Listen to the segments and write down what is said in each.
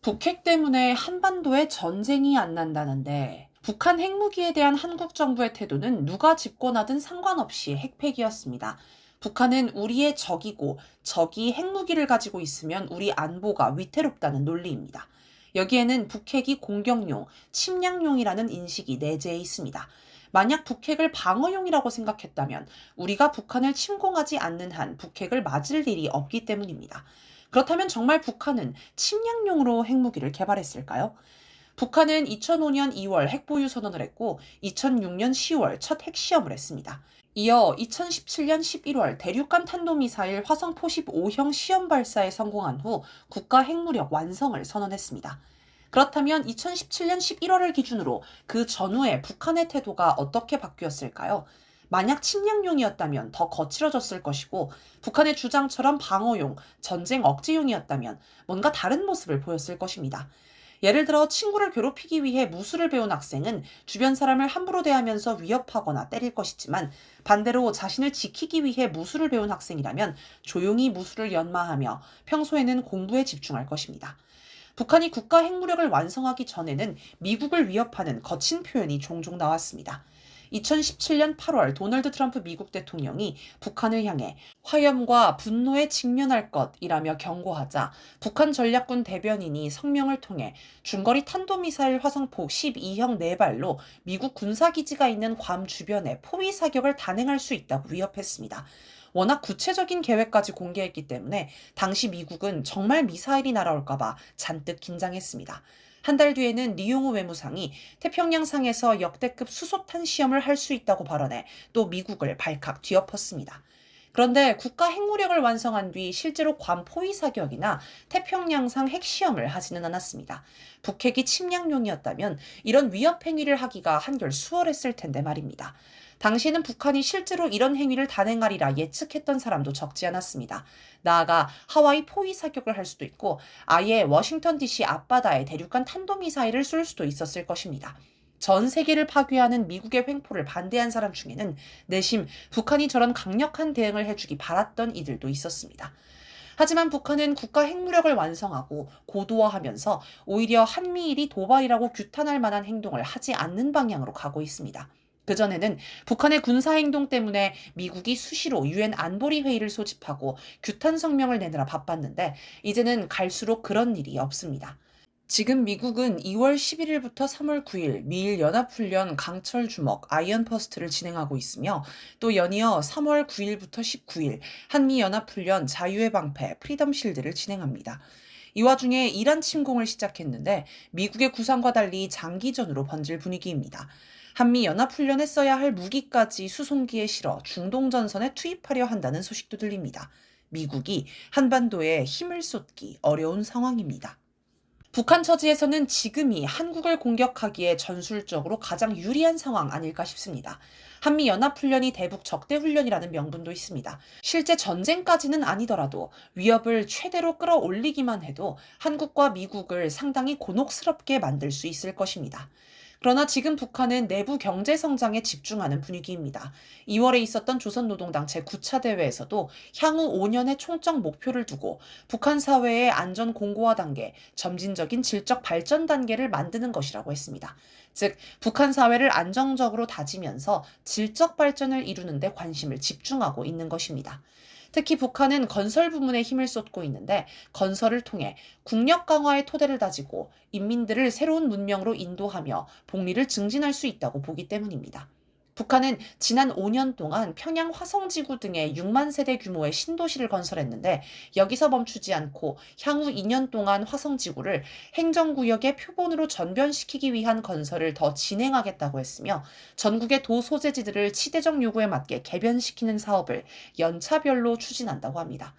북핵 때문에 한반도에 전쟁이 안 난다는데 북한 핵무기에 대한 한국 정부의 태도는 누가 집권하든 상관없이 핵폐기였습니다. 북한은 우리의 적이고 적이 핵무기를 가지고 있으면 우리 안보가 위태롭다는 논리입니다. 여기에는 북핵이 공격용, 침략용이라는 인식이 내재해 있습니다. 만약 북핵을 방어용이라고 생각했다면 우리가 북한을 침공하지 않는 한 북핵을 맞을 일이 없기 때문입니다. 그렇다면 정말 북한은 침략용으로 핵무기를 개발했을까요? 북한은 2005년 2월 핵보유 선언을 했고 2006년 10월 첫 핵시험을 했습니다. 이어 2017년 11월 대륙간 탄도미사일 화성포 15형 시험 발사에 성공한 후 국가 핵무력 완성을 선언했습니다. 그렇다면 2017년 11월을 기준으로 그 전후에 북한의 태도가 어떻게 바뀌었을까요? 만약 침략용이었다면 더 거칠어졌을 것이고 북한의 주장처럼 방어용, 전쟁 억제용이었다면 뭔가 다른 모습을 보였을 것입니다. 예를 들어 친구를 괴롭히기 위해 무술을 배운 학생은 주변 사람을 함부로 대하면서 위협하거나 때릴 것이지만 반대로 자신을 지키기 위해 무술을 배운 학생이라면 조용히 무술을 연마하며 평소에는 공부에 집중할 것입니다. 북한이 국가 핵무력을 완성하기 전에는 미국을 위협하는 거친 표현이 종종 나왔습니다. 2017년 8월 도널드 트럼프 미국 대통령이 북한을 향해 화염과 분노에 직면할 것이라며 경고하자 북한 전략군 대변인이 성명을 통해 중거리 탄도미사일 화성포 12형 4발로 미국 군사기지가 있는 괌 주변에 포위 사격을 단행할 수 있다고 위협했습니다. 워낙 구체적인 계획까지 공개했기 때문에 당시 미국은 정말 미사일이 날아올까봐 잔뜩 긴장했습니다. 한 달 뒤에는 리용호 외무상이 태평양상에서 역대급 수소탄 시험을 할 수 있다고 발언해 또 미국을 발칵 뒤엎었습니다. 그런데 국가 핵무력을 완성한 뒤 실제로 괌 포위 사격이나 태평양상 핵시험을 하지는 않았습니다. 북핵이 침략용이었다면 이런 위협 행위를 하기가 한결 수월했을 텐데 말입니다. 당시에는 북한이 실제로 이런 행위를 단행하리라 예측했던 사람도 적지 않았습니다. 나아가 하와이 포위 사격을 할 수도 있고 아예 워싱턴 DC 앞바다에 대륙간 탄도미사일을 쏠 수도 있었을 것입니다. 전 세계를 파괴하는 미국의 횡포를 반대한 사람 중에는 내심 북한이 저런 강력한 대응을 해주기 바랐던 이들도 있었습니다. 하지만 북한은 국가 핵무력을 완성하고 고도화하면서 오히려 한미일이 도발이라고 규탄할 만한 행동을 하지 않는 방향으로 가고 있습니다. 그전에는 북한의 군사행동 때문에 미국이 수시로 유엔 안보리 회의를 소집하고 규탄 성명을 내느라 바빴는데 이제는 갈수록 그런 일이 없습니다. 지금 미국은 2월 11일부터 3월 9일 미일 연합훈련 강철 주먹 아이언 퍼스트를 진행하고 있으며 또 연이어 3월 9일부터 19일 한미 연합훈련 자유의 방패 프리덤 실드를 진행합니다. 이 와중에 이란 침공을 시작했는데 미국의 구상과 달리 장기전으로 번질 분위기입니다. 한미 연합훈련에 써야 할 무기까지 수송기에 실어 중동 전선에 투입하려 한다는 소식도 들립니다. 미국이 한반도에 힘을 쏟기 어려운 상황입니다. 북한 처지에서는 지금이 한국을 공격하기에 전술적으로 가장 유리한 상황 아닐까 싶습니다. 한미연합훈련이 대북 적대훈련이라는 명분도 있습니다. 실제 전쟁까지는 아니더라도 위협을 최대로 끌어올리기만 해도 한국과 미국을 상당히 곤혹스럽게 만들 수 있을 것입니다. 그러나 지금 북한은 내부 경제 성장에 집중하는 분위기입니다. 2월에 있었던 조선노동당 제9차 대회에서도 향후 5년의 총적 목표를 두고 북한 사회의 안전 공고화 단계, 점진적인 질적 발전 단계를 만드는 것이라고 했습니다. 즉, 북한 사회를 안정적으로 다지면서 질적 발전을 이루는 데 관심을 집중하고 있는 것입니다. 특히 북한은 건설 부문에 힘을 쏟고 있는데 건설을 통해 국력 강화의 토대를 다지고 인민들을 새로운 문명으로 인도하며 복리를 증진할 수 있다고 보기 때문입니다. 북한은 지난 5년 동안 평양 화성지구 등의 6만 세대 규모의 신도시를 건설했는데 여기서 멈추지 않고 향후 2년 동안 화성지구를 행정구역의 표본으로 전변시키기 위한 건설을 더 진행하겠다고 했으며 전국의 도 소재지들을 치대적 요구에 맞게 개변시키는 사업을 연차별로 추진한다고 합니다.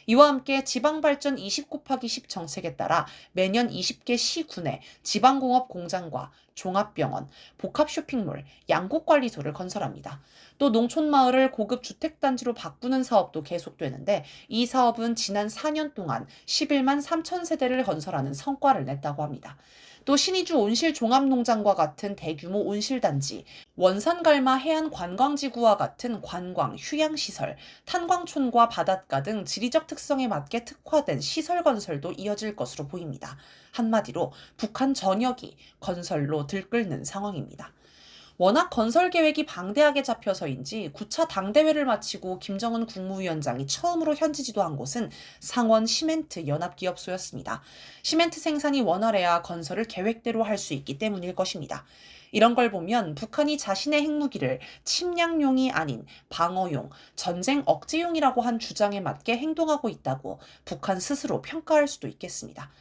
이와 함께 지방발전 20 곱하기 10 정책에 따라 매년 20개 시군에 지방공업 공장과 종합병원, 복합쇼핑몰, 양곡관리소를 건설합니다. 또 농촌마을을 고급 주택단지로 바꾸는 사업도 계속되는데 이 사업은 지난 4년 동안 11만 3천 세대를 건설하는 성과를 냈다고 합니다. 또 신의주 온실종합농장과 같은 대규모 온실단지, 원산갈마 해안관광지구와 같은 관광, 휴양시설, 탄광촌과 바닷가 등 지리적 특성에 맞게 특화된 시설 건설도 이어질 것으로 보입니다. 한마디로 북한 전역이 건설로 들끓는 상황입니다. 워낙 건설 계획이 방대하게 잡혀서인지 9차 당대회를 마치고 김정은 국무위원장이 처음으로 현지 지도한 곳은 상원 시멘트 연합기업소였습니다. 시멘트 생산이 원활해야 건설을 계획대로 할 수 있기 때문일 것입니다. 이런 걸 보면 북한이 자신의 핵무기를 침략용이 아닌 방어용, 전쟁 억제용이라고 한 주장에 맞게 행동하고 있다고 북한 스스로 평가할 수도 있겠습니다.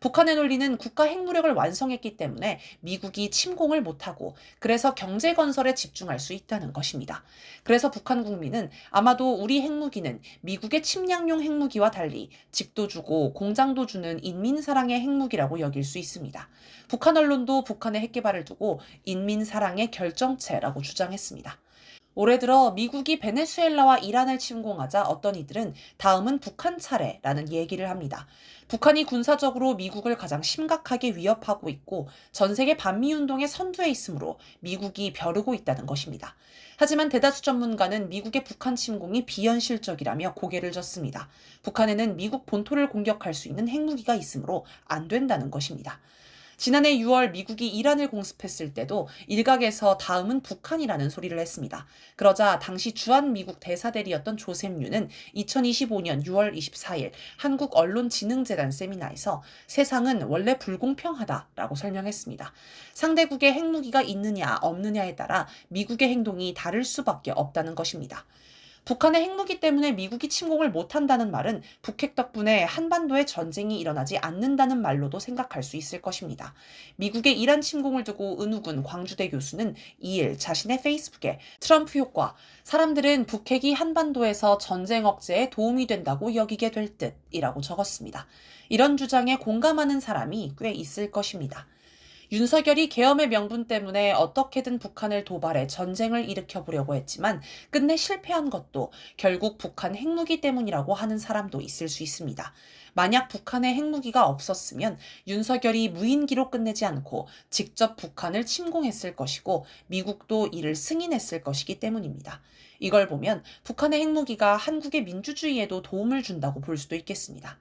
북한의 논리는 국가 핵무력을 완성했기 때문에 미국이 침공을 못하고 그래서 경제 건설에 집중할 수 있다는 것입니다. 그래서 북한 국민은 아마도 우리 핵무기는 미국의 침략용 핵무기와 달리 집도 주고 공장도 주는 인민사랑의 핵무기라고 여길 수 있습니다. 북한 언론도 북한의 핵개발을 두고 인민사랑의 결정체라고 주장했습니다. 올해 들어 미국이 베네수엘라와 이란을 침공하자 어떤 이들은 다음은 북한 차례라는 얘기를 합니다. 북한이 군사적으로 미국을 가장 심각하게 위협하고 있고 전 세계 반미운동의 선두에 있으므로 미국이 벼르고 있다는 것입니다. 하지만 대다수 전문가는 미국의 북한 침공이 비현실적이라며 고개를 젓습니다. 북한에는 미국 본토를 공격할 수 있는 핵무기가 있으므로 안 된다는 것입니다. 지난해 6월 미국이 이란을 공습했을 때도 일각에서 다음은 북한이라는 소리를 했습니다. 그러자 당시 주한 미국 대사대리였던 조셉 유는 2025년 6월 24일 한국언론진흥재단 세미나에서 세상은 원래 불공평하다라고 설명했습니다. 상대국의 핵무기가 있느냐 없느냐에 따라 미국의 행동이 다를 수밖에 없다는 것입니다. 북한의 핵무기 때문에 미국이 침공을 못한다는 말은 북핵 덕분에 한반도에 전쟁이 일어나지 않는다는 말로도 생각할 수 있을 것입니다. 미국의 이란 침공을 두고 은우군 광주대 교수는 2일 자신의 페이스북에 트럼프 효과, 사람들은 북핵이 한반도에서 전쟁 억제에 도움이 된다고 여기게 될 듯이라고 적었습니다. 이런 주장에 공감하는 사람이 꽤 있을 것입니다. 윤석열이 계엄의 명분 때문에 어떻게든 북한을 도발해 전쟁을 일으켜보려고 했지만 끝내 실패한 것도 결국 북한 핵무기 때문이라고 하는 사람도 있을 수 있습니다. 만약 북한의 핵무기가 없었으면 윤석열이 무인기로 끝내지 않고 직접 북한을 침공했을 것이고 미국도 이를 승인했을 것이기 때문입니다. 이걸 보면 북한의 핵무기가 한국의 민주주의에도 도움을 준다고 볼 수도 있겠습니다.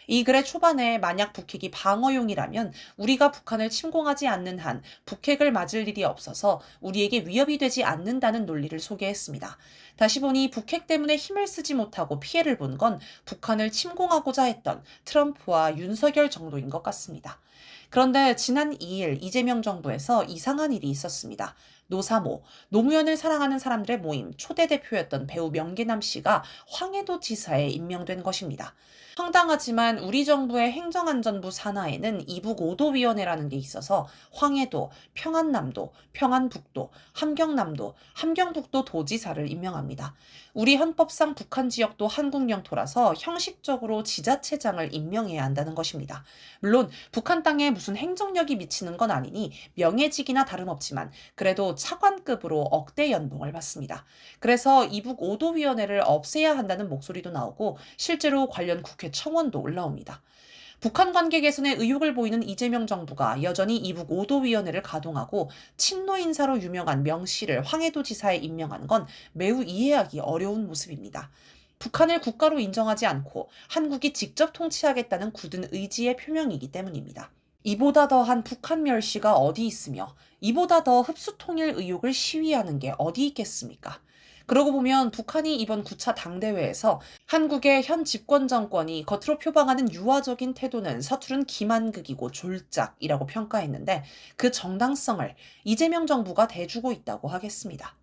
이 글의 초반에 만약 북핵이 방어용이라면 우리가 북한을 침공하지 않는 한 북핵을 맞을 일이 없어서 우리에게 위협이 되지 않는다는 논리를 소개했습니다. 다시 보니 북핵 때문에 힘을 쓰지 못하고 피해를 본 건 북한을 침공하고자 했던 트럼프와 윤석열 정도인 것 같습니다. 그런데 지난 2일 이재명 정부에서 이상한 일이 있었습니다. 노사모, 노무현을 사랑하는 사람들의 모임 초대 대표였던 배우 명계남 씨가 황해도 지사에 임명된 것입니다. 황당하지만 우리 정부의 행정안전부 산하에는 이북5도위원회라는 게 있어서 황해도, 평안남도, 평안북도, 함경남도, 함경북도 도지사를 임명합니다. 우리 헌법상 북한 지역도 한국 영토라서 형식적으로 지자체장을 임명해야 한다는 것입니다. 물론 북한 땅에 무슨 행정력이 미치는 건 아니니 명예직이나 다름없지만 그래도 차관급으로 억대 연봉을 받습니다. 그래서 이북5도위원회를 없애야 한다는 목소리도 나오고 실제로 관련 국회 청원도 올라옵니다. 북한 관계 개선에 의욕을 보이는 이재명 정부가 여전히 이북5도위원회를 가동하고 친노 인사로 유명한 명 씨를 황해도 지사에 임명한 건 매우 이해하기 어려운 모습입니다. 북한을 국가로 인정하지 않고 한국이 직접 통치하겠다는 굳은 의지의 표명이기 때문입니다. 이보다 더한 북한 멸시가 어디 있으며 이보다 더 흡수 통일 의욕을 시위하는 게 어디 있겠습니까? 그러고 보면 북한이 이번 9차 당대회에서 한국의 현 집권 정권이 겉으로 표방하는 유화적인 태도는 서투른 기만극이고 졸작이라고 평가했는데 그 정당성을 이재명 정부가 대주고 있다고 하겠습니다.